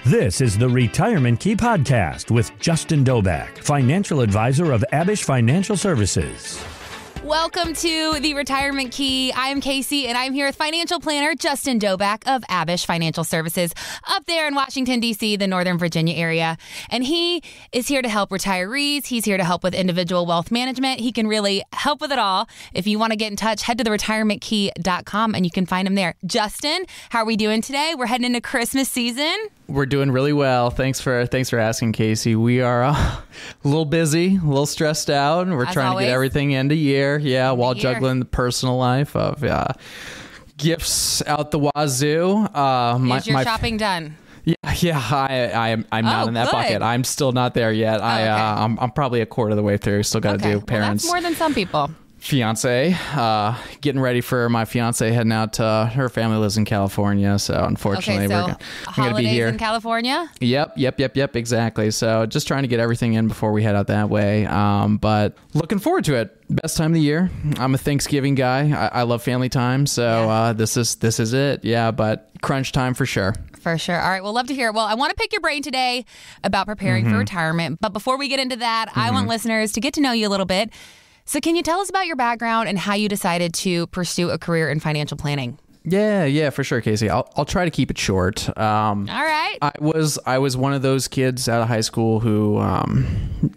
This is the Retirement Key Podcast with Justin Dobak, financial advisor of Abich Financial Services. Welcome to the Retirement Key. I'm Casey, and I'm here with financial planner Justin Dobak of Abich Financial Services up there in Washington, D.C., the Northern Virginia area. And he is here to help retirees. He's here to help with individual wealth management. He can really help with it all. If you want to get in touch, head to theretirementkey.com, and you can find him there. Justin, how are we doing today? We're heading into Christmas season. We're doing really well. Thanks for asking, Casey. We are a little busy, a little stressed out. We're trying to get everything into year. Yeah, while juggling the personal life of gifts out the wazoo. Is your shopping done? Yeah. I'm not in that bucket. I'm still not there yet. I'm probably a quarter of the way through. Still got to do parents. Well, that's more than some people. Fiance, getting ready for my fiance heading out to her family lives in California. So unfortunately, I'm going to be here in California. Yep. Exactly. So just trying to get everything in before we head out that way. But looking forward to it. Best time of the year. I'm a Thanksgiving guy. I love family time. So this is it. Yeah. But crunch time for sure. For sure. All right. Well, love to hear it. Well, I want to pick your brain today about preparing for retirement. But before we get into that, I want listeners to get to know you a little bit. So can you tell us about your background and how you decided to pursue a career in financial planning? Yeah, for sure, Casey. I'll try to keep it short. All right. I was one of those kids out of high school who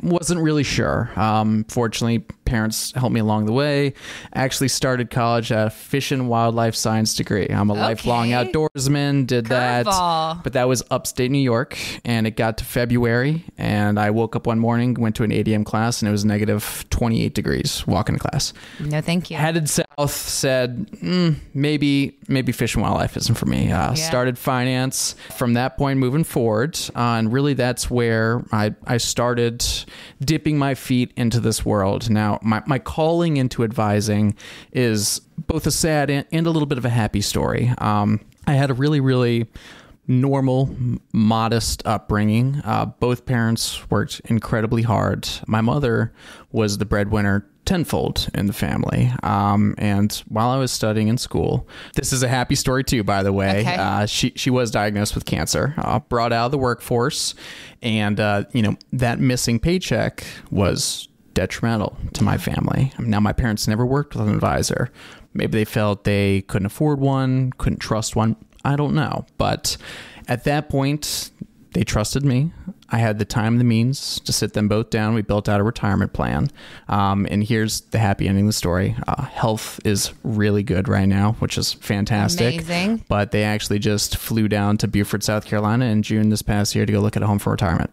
wasn't really sure. Fortunately, parents helped me along the way. Actually started college at a fish and wildlife science degree. I'm a lifelong outdoorsman, did that. But that was upstate New York, and it got to February, and I woke up one morning, went to an ADM class, and it was negative 28 degrees walking to class. No, thank you. Headed south, said, maybe fish and wildlife isn't for me. Started finance from that point moving forward. And really that's where I started dipping my feet into this world. Now, my calling into advising is both a sad and a little bit of a happy story. I had a really, really normal, modest upbringing. Both parents worked incredibly hard. My mother was the breadwinner tenfold in the family. And while I was studying in school, this is a happy story too, by the way. Okay. She was diagnosed with cancer, brought out of the workforce, and that missing paycheck was detrimental to my family. Now, my parents never worked with an advisor. Maybe they felt they couldn't afford one, couldn't trust one. I don't know. But at that point, they trusted me. I had the time and the means to sit them both down. We built out a retirement plan. And here's the happy ending of the story. Health is really good right now, which is fantastic. Amazing. But they actually just flew down to Beaufort, South Carolina in June this past year to go look at a home for retirement.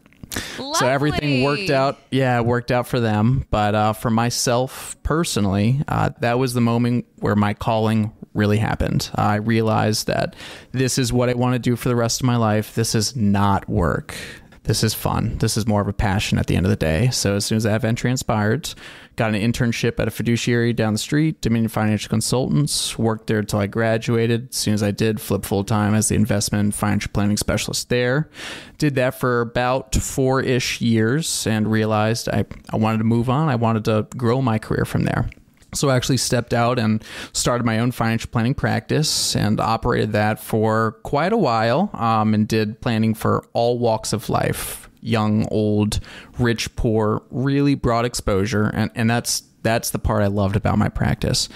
Lovely. So everything worked out. Yeah, it worked out for them. But for myself personally, that was the moment where my calling really happened. I realized that this is what I want to do for the rest of my life. This is not work. This is fun. This is more of a passion at the end of the day. So as soon as that event transpired, got an internship at a fiduciary down the street, Dominion Financial Consultants, worked there until I graduated. As soon as I did, flipped full-time as the investment financial planning specialist there. Did that for about 4-ish years and realized I wanted to move on. I wanted to grow my career from there. So I actually stepped out and started my own financial planning practice and operated that for quite a while, and did planning for all walks of life, young, old, rich, poor, really broad exposure. And that's the part I loved about my practice.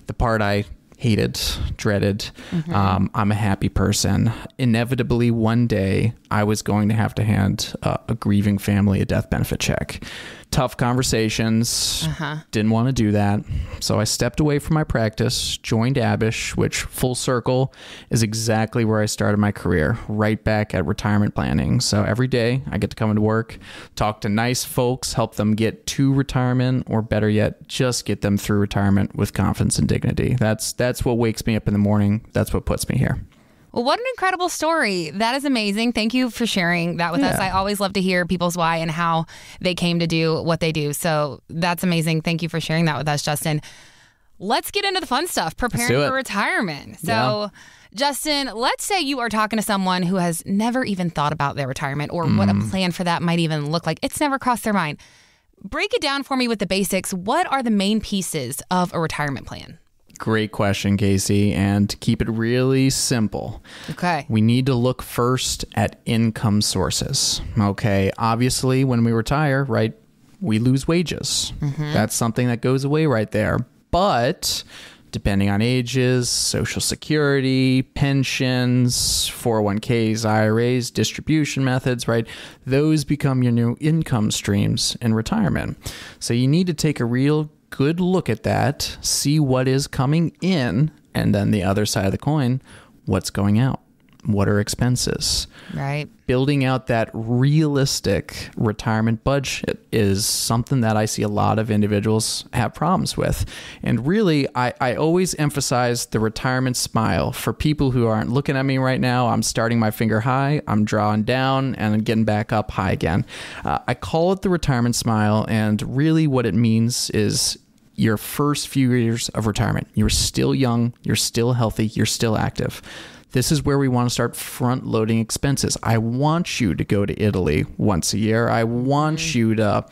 The part I hated, dreaded. I'm a happy person. Inevitably, one day, I was going to have to hand a grieving family a death benefit check. Tough conversations. Didn't want to do that. So I stepped away from my practice, joined Abich, which full circle is exactly where I started my career, right back at retirement planning. So every day I get to come into work, talk to nice folks, help them get to retirement, or better yet, just get them through retirement with confidence and dignity. That's what wakes me up in the morning. That's what puts me here. Well, what an incredible story. That is amazing. Thank you for sharing that with us. I always love to hear people's why and how they came to do what they do. So that's amazing. Thank you for sharing that with us, Justin. Let's get into the fun stuff, preparing for retirement. So, Justin, let's say you are talking to someone who has never even thought about their retirement or what a plan for that might even look like. It's never crossed their mind. Break it down for me with the basics. What are the main pieces of a retirement plan? Great question, Casey. And to keep it really simple, Okay. we need to look first at income sources. Okay. Obviously, when we retire, right, we lose wages. That's something that goes away right there. But depending on ages, Social Security, pensions, 401ks, IRAs, distribution methods, right? Those become your new income streams in retirement. So you need to take a real good look at that, see what is coming in, and then the other side of the coin, what's going out. What are expenses? Right. Building out that realistic retirement budget is something that I see a lot of individuals have problems with. And really, I always emphasize the retirement smile. For people who aren't looking at me right now, I'm starting my finger high, I'm drawing down, and I'm getting back up high again. I call it the retirement smile, and really what it means is your first few years of retirement. You're still young, you're still healthy, you're still active. This is where we want to start front loading expenses. I want you to go to Italy once a year. I want you to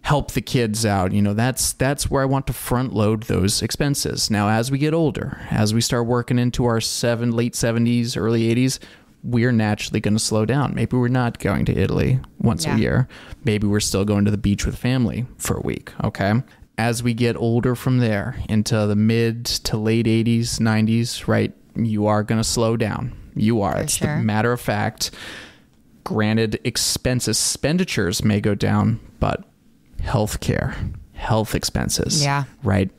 help the kids out. You know, that's where I want to front load those expenses. Now, as we get older, as we start working into our late 70s, early 80s, we're naturally going to slow down. Maybe we're not going to Italy once a year. Maybe we're still going to the beach with family for a week. Okay. As we get older from there into the mid to late 80s, 90s, right? You are going to slow down. You are. It's the matter of fact. Granted, expenditures may go down, but healthcare, health expenses, right?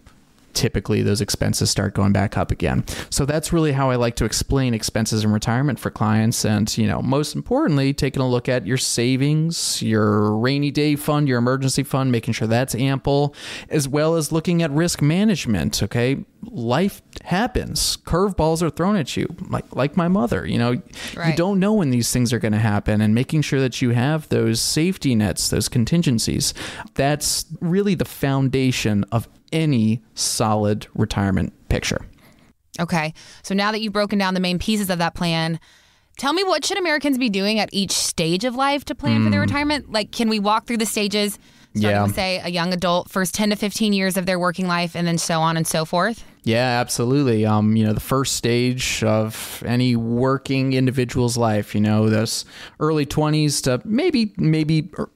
Typically, those expenses start going back up again. So that's really how I like to explain expenses in retirement for clients. And, you know, most importantly, taking a look at your savings, your rainy day fund, your emergency fund, making sure that's ample, as well as looking at risk management. Okay. Life happens. Curveballs are thrown at you, like my mother. You know, you don't know when these things are going to happen, and making sure that you have those safety nets, those contingencies. That's really the foundation of any solid retirement picture. Okay. So now that you've broken down the main pieces of that plan, tell me, what should Americans be doing at each stage of life to plan for their retirement? Like, can we walk through the stages, starting with, say, a young adult, first 10 to 15 years of their working life, and then so on and so forth? Yeah, absolutely. You know, the first stage of any working individual's life, you know, those early 20s to maybe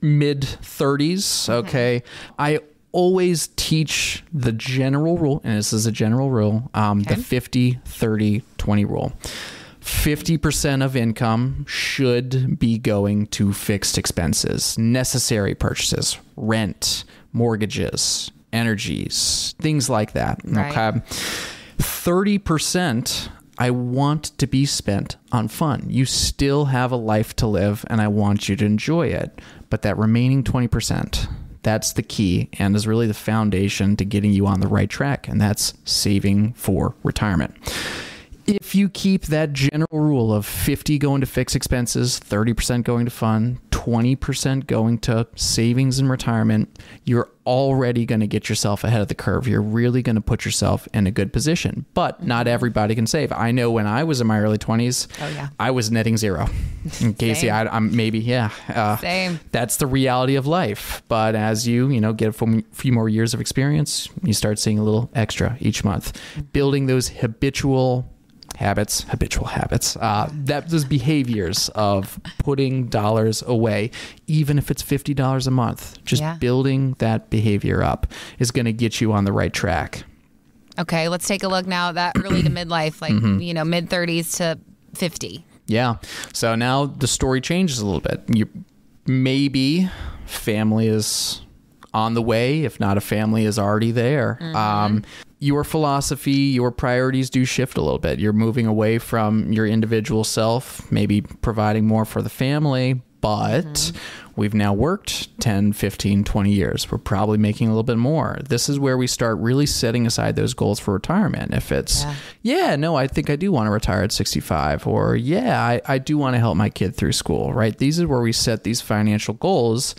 mid 30s. Okay. I always teach the general rule, and this is a general rule, the 50-30-20 rule. 50% of income should be going to fixed expenses, necessary purchases, rent, mortgages, energies, things like that. Okay. 30% I want to be spent on fun. You still have a life to live, and I want you to enjoy it. But that remaining 20%, that's the key and is really the foundation to getting you on the right track, and that's saving for retirement. If you keep that general rule of 50 going to fixed expenses, 30% going to fun, 20% going to savings and retirement, you're already going to get yourself ahead of the curve. You're really going to put yourself in a good position. But not everybody can save. I know when I was in my early 20s, I was netting zero. And Casey, I'm maybe, same. That's the reality of life. But as you get a few more years of experience, you start seeing a little extra each month. Building those habitual habits, those behaviors of putting dollars away, even if it's $50 a month, just building that behavior up is going to get you on the right track. Okay, let's take a look now at that early to midlife, like, mid 30s to 50. Yeah. So now the story changes a little bit. Maybe family is on the way. If not, a family is already there. Your philosophy, your priorities do shift a little bit. You're moving away from your individual self, maybe providing more for the family, but we've now worked 10, 15, 20 years. We're probably making a little bit more. This is where we start really setting aside those goals for retirement. If it's, I think I do want to retire at 65, or I do want to help my kid through school, right? These are where we set these financial goals,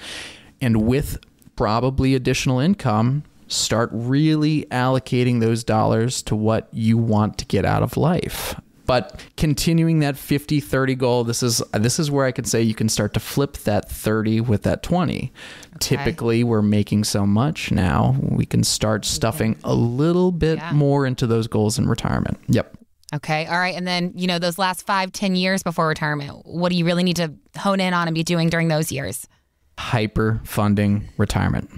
and with probably additional income, start really allocating those dollars to what you want to get out of life. But continuing that 50-30 goal, this is where I can say you can start to flip that 30 with that 20. Okay. Typically, we're making so much now, we can start stuffing a little bit more into those goals in retirement. Yep. Okay. All right. And then, those last 5-10 years before retirement, what do you really need to hone in on and be doing during those years? Hyper funding retirement.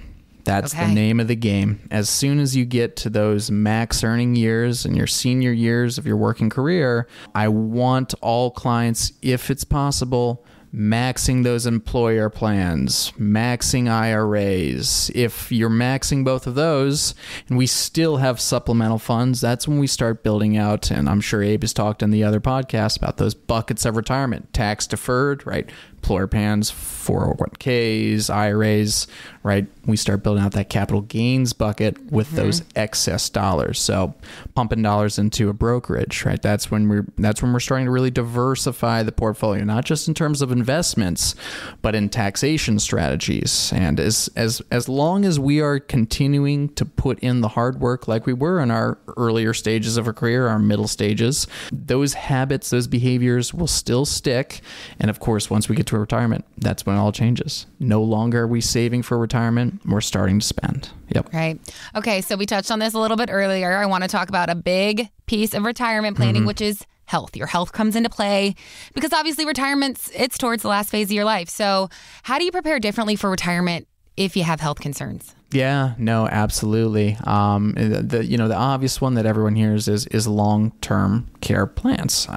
That's the name of the game. As soon as you get to those max earning years and your senior years of your working career, I want all clients, if it's possible, maxing those employer plans, maxing IRAs. If you're maxing both of those and we still have supplemental funds, that's when we start building out. And I'm sure Abe has talked on the other podcast about those buckets of retirement, tax deferred, right? Employer plans, 401ks, IRAs, right? We start building out that capital gains bucket with those excess dollars. So pumping dollars into a brokerage, right? That's when we're starting to really diversify the portfolio, not just in terms of investments, but in taxation strategies. And as long as we are continuing to put in the hard work like we were in our earlier stages of a career, our middle stages, those habits, those behaviors will still stick. And of course, once we get to retirement, that's when it all changes. No longer are we saving for retirement, we're starting to spend. Yep. Right. Okay, so we touched on this a little bit earlier. I want to talk about a big piece of retirement planning, which is health. Your health comes into play because obviously it's towards the last phase of your life. So how do you prepare differently for retirement if you have health concerns? Yeah, no, absolutely. The obvious one that everyone hears is long-term care plans.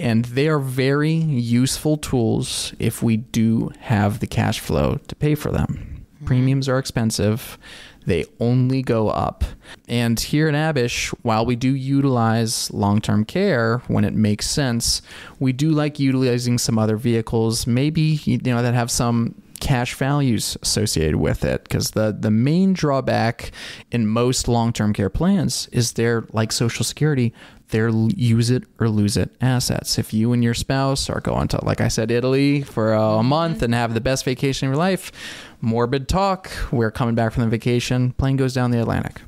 And they are very useful tools if we do have the cash flow to pay for them. Premiums are expensive. They only go up. And here at Abich, while we do utilize long-term care when it makes sense, we do like utilizing some other vehicles, maybe that have some cash values associated with it, because the main drawback in most long-term care plans is they're like Social Security. They're use it or lose it assets. If you and your spouse are going to, like I said, Italy for a month and have the best vacation of your life, morbid talk, we're coming back from the vacation, plane goes down the Atlantic.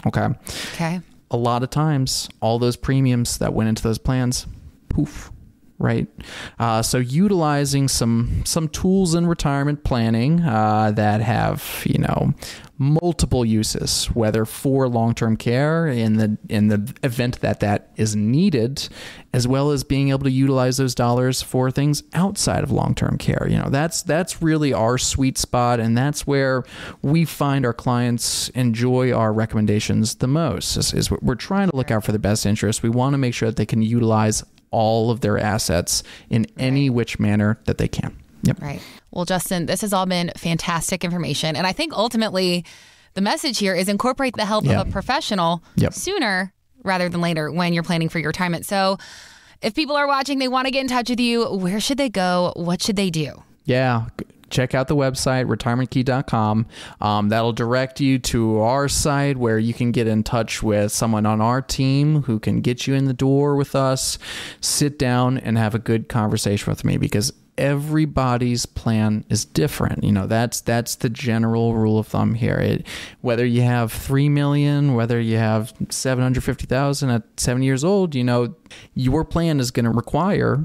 Okay. A lot of times, all those premiums that went into those plans, poof. Right. So utilizing some tools in retirement planning that have, multiple uses, whether for long-term care in the event that is needed, as well as being able to utilize those dollars for things outside of long-term care. That's really our sweet spot. And that's where we find our clients enjoy our recommendations the most is we're trying to look out for the best interest. We want to make sure that they can utilize all of their assets in any which manner that they can. Yep. Right. Well, Justin, this has all been fantastic information. And I think ultimately the message here is incorporate the help of a professional sooner rather than later when you're planning for your retirement. So if people are watching, they want to get in touch with you, where should they go? What should they do? Yeah. Check out the website, retirementkey.com. That'll direct you to our site where you can get in touch with someone on our team who can get you in the door with us, sit down and have a good conversation with me, because everybody's plan is different. That's the general rule of thumb here. Whether you have $3 million, whether you have $750,000 at 70 years old, your plan is going to require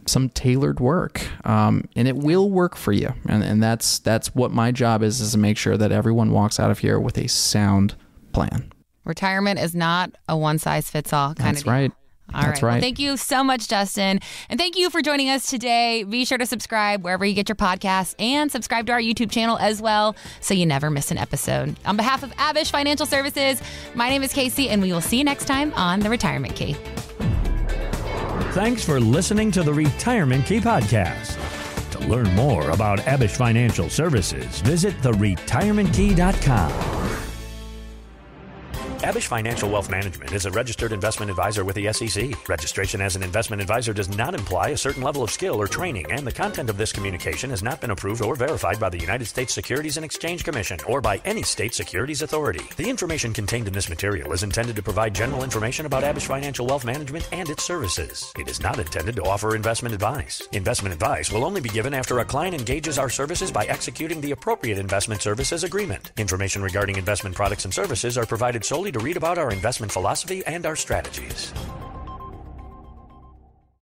some tailored work, and it will work for you. And that's what my job is to make sure that everyone walks out of here with a sound plan. Retirement is not a one-size-fits-all kind of deal. That's right. All right. Well, thank you so much, Justin. And thank you for joining us today. Be sure to subscribe wherever you get your podcasts and subscribe to our YouTube channel as well so you never miss an episode. On behalf of Abich Financial Services, my name is Casey, and we will see you next time on The Retirement Key. Thanks for listening to the Retirement Key Podcast. To learn more about Abich Financial Services, visit theretirementkey.com. Abich Financial Wealth Management is a registered investment advisor with the SEC. Registration as an investment advisor does not imply a certain level of skill or training, and the content of this communication has not been approved or verified by the United States Securities and Exchange Commission or by any state securities authority. The information contained in this material is intended to provide general information about Abich Financial Wealth Management and its services. It is not intended to offer investment advice. Investment advice will only be given after a client engages our services by executing the appropriate investment services agreement. Information regarding investment products and services are provided solely to read about our investment philosophy and our strategies.